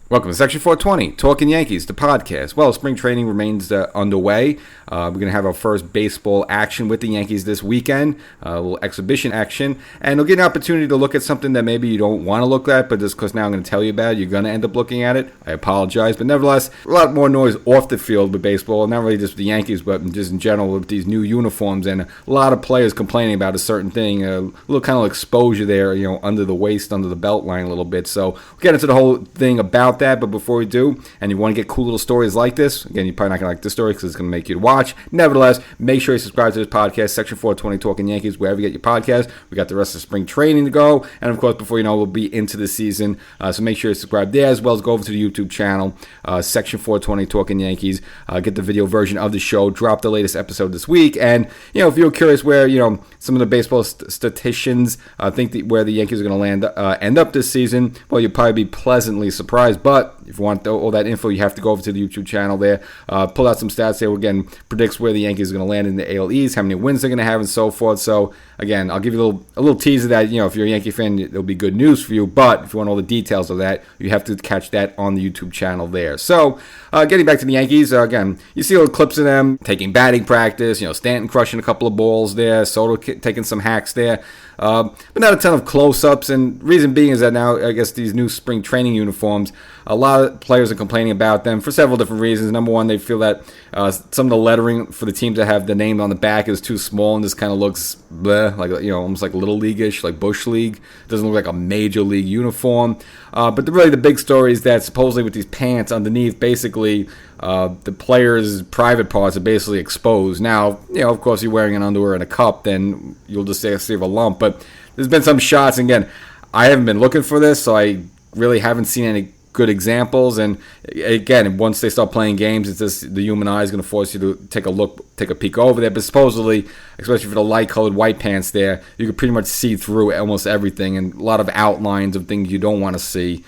Welcome to Section 420, Talkin Yankees, the podcast. Well, spring training remains underway. We're going to have our first baseball action with the Yankees this weekend, a little exhibition action, and you'll get an opportunity to look at something that maybe you don't want to look at, but just because now I'm going to tell you about it, you're going to end up looking at it. I apologize, but nevertheless, a lot more noise off the field with baseball, not really just with the Yankees, but just in general with these new uniforms, and a lot of players complaining about a certain thing, a little kind of exposure there, under the waist, under the belt line a little bit. So we'll get into the whole thing about that, but before we do, and you want to get cool little stories like this, again, you're probably not going to like this story because it's going to make you watch. Nevertheless, make sure you subscribe to this podcast, Section 420 Talkin Yankees, wherever you get your podcast. We got the rest of spring training to go, and of course, before you know, we'll be into the season, so make sure you subscribe there, as well as go over to the YouTube channel, Section 420 Talkin Yankees, get the video version of the show, drop the latest episode this week, and, if you're curious where, some of the baseball statisticians think where the Yankees are going to end up this season, well, you'll probably be pleasantly surprised, but if you want all that info, you have to go over to the YouTube channel there, pull out some stats there, again, predicts where the Yankees are going to land in the AL East, how many wins they're going to have, and so forth. So, again, I'll give you a little teaser that, if you're a Yankee fan, it'll be good news for you, but if you want all the details of that, you have to catch that on the YouTube channel there. So, getting back to the Yankees, again, you see little clips of them taking batting practice, Stanton crushing a couple of balls there, Soto taking some hacks there, but not a ton of close-ups, and reason being is that now, I guess, these new spring training uniforms, a lot of players are complaining about them for several different reasons. Number one, they feel that some of the lettering for the teams that have the name on the back is too small and just kind of looks bleh, like almost like Little League-ish, like Bush League. It doesn't look like a major league uniform. But really the big story is that supposedly with these pants underneath, basically the players' private parts are basically exposed. Now, of course, you're wearing an underwear and a cup, then you'll just see a lump. But there's been some shots, and again, I haven't been looking for this, so I really haven't seen any good examples. And again, once they start playing games, it's just the human eye is going to force you to take a peek over there. But supposedly, especially for the light-colored white pants there, you can pretty much see through almost everything, and a lot of outlines of things you don't want to see.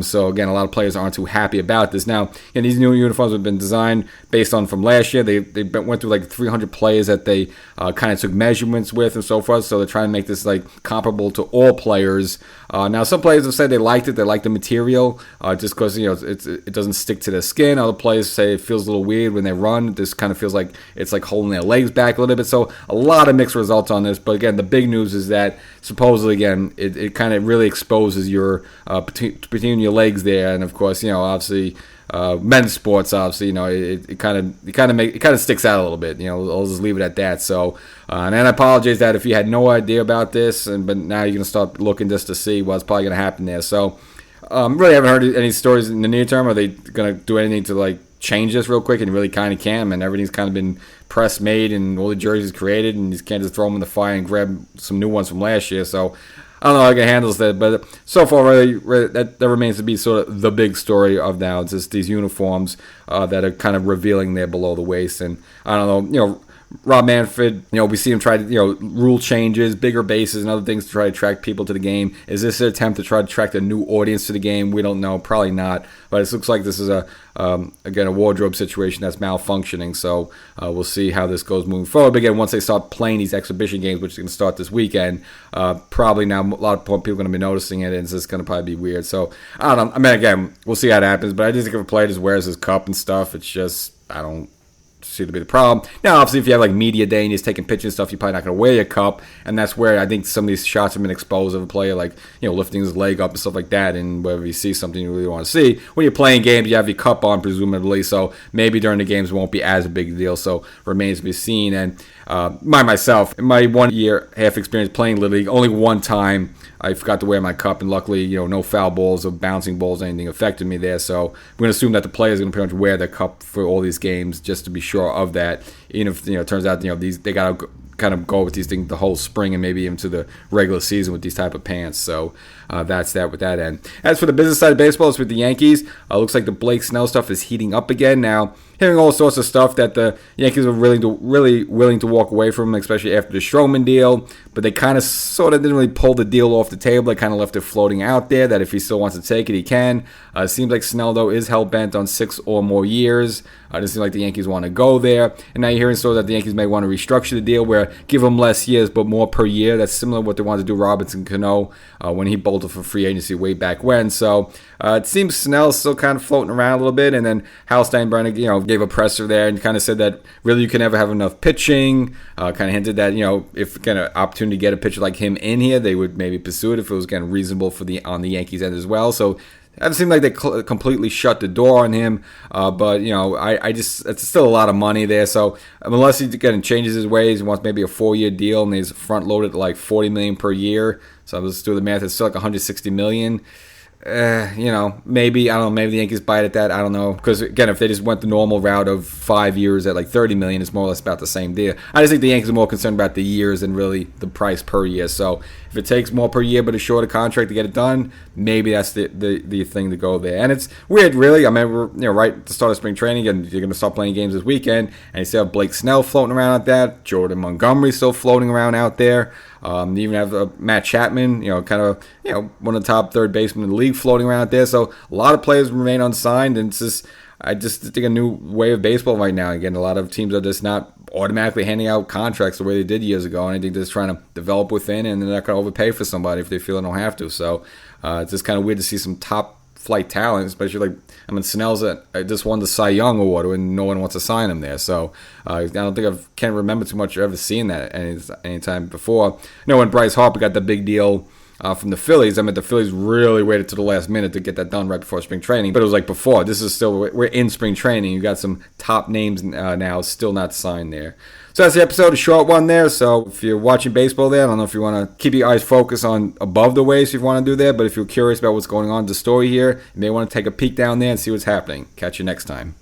So again, a lot of players aren't too happy about this. Now, these new uniforms have been designed based on from last year. They went through like 300 players that they kind of took measurements with and so forth. So they're trying to make this like comparable to all players. Now, some players have said they liked it. They liked the material just because it doesn't stick to their skin. Other players say it feels a little weird when they run. This kind of feels like it's like holding their legs back a little bit. So a lot of mixed results on this. But again, the big news is that supposedly, again, it kind of really exposes your between your legs there, and of course, obviously, men's sports, obviously, it kind of sticks out a little bit. I'll just leave it at that. So, and I apologize that if you had no idea about this, but now you're gonna start looking just to see what's probably gonna happen there. So, really haven't heard any stories in the near term. Are they gonna do anything to like change this real quick? And really kind of can, and everything's kind of been press made and all the jerseys created, and you can't just throw them in the fire and grab some new ones from last year. So I don't know how it handles that, but so far, really that remains to be sort of the big story of now. It's just these uniforms that are kind of revealing there below the waist, and I don't know, Rob Manfred, we see him try to, rule changes, bigger bases, and other things to try to attract people to the game. Is this an attempt to try to attract a new audience to the game? We don't know. Probably not. But it looks like this is again, a wardrobe situation that's malfunctioning. So we'll see how this goes moving forward. But again, once they start playing these exhibition games, which is going to start this weekend, probably now a lot of people are going to be noticing it, and it's just going to probably be weird. So I don't know. I mean, again, we'll see how it happens. But I just think if a player just wears his cup and stuff, it's just, I don't see to be the problem. Now, obviously, if you have like media day and he's taking pictures and stuff, you're probably not going to wear your cup, and that's where I think some of these shots have been exposed of a player like lifting his leg up and stuff like that, and wherever you see something you really want to see. When you're playing games, you have your cup on presumably, so maybe during the games it won't be as a big deal. So remains to be seen. And myself, in my 1 year half experience playing Little League, only one time I forgot to wear my cup, and luckily, no foul balls or bouncing balls or anything affected me there. So we're going to assume that the players are going to pretty much wear their cup for all these games just to be sure of that. Even if it turns out they got to kind of go with these things the whole spring and maybe even to the regular season with these type of pants. So that's that with that end. As for the business side of baseball, it's with the Yankees. Looks like the Blake Snell stuff is heating up again. Now, hearing all sorts of stuff that the Yankees are really willing to walk away from him, especially after the Stroman deal. But they kind of sort of didn't really pull the deal off the table. They kind of left it floating out there that if he still wants to take it, he can. It seems like Snell, though, is hell-bent on 6 or more years. It doesn't seem like the Yankees want to go there. And now you're hearing stories that the Yankees may want to restructure the deal where give him less years but more per year. That's similar to what they wanted to do Robinson Cano when he bolted for free agency way back when. So it seems Snell's still kind of floating around a little bit. And then Hal Steinbrenner, gave a presser there and kind of said that really you can never have enough pitching. Kind of hinted that, if kind of opportunity to get a pitcher like him in here, they would maybe pursue it if it was kind of reasonable on the Yankees end as well. So it doesn't seem like they completely shut the door on him, but it's still a lot of money there. So unless he again changes his ways, he wants maybe a 4-year deal and he's front loaded like $40 million per year. So let's do the math. It's still like $160 million. Maybe, I don't know, maybe the Yankees bite at that. I don't know. Because, again, if they just went the normal route of 5 years at like $30 million, it's more or less about the same deal. I just think the Yankees are more concerned about the years than really the price per year. So if it takes more per year but a shorter contract to get it done, maybe that's the thing to go there. And it's weird, really. I mean, we're right at the start of spring training, and you're going to start playing games this weekend, and you still have Blake Snell floating around out there. Jordan Montgomery still floating around out there. You even have Matt Chapman, kind of, one of the top third basemen in the league floating around out there. So a lot of players remain unsigned, and I just think a new way of baseball right now. Again, a lot of teams are just not automatically handing out contracts the way they did years ago, and I think they're just trying to develop within, and they're not going to overpay for somebody if they feel they don't have to. So it's just kind of weird to see some top flight talent, especially Snell's just won the Cy Young Award and no one wants to sign him there. So I don't think I can't remember too much of ever seeing that any time before. When Bryce Harper got the big deal from the Phillies, the Phillies really waited to the last minute to get that done right before spring training. But it was like before. This is still, we're in spring training. You got some top names now still not signed there. So that's the episode, a short one there. So if you're watching baseball there, I don't know if you want to keep your eyes focused on above the waves if you want to do that. But if you're curious about what's going on in the story here, you may want to take a peek down there and see what's happening. Catch you next time.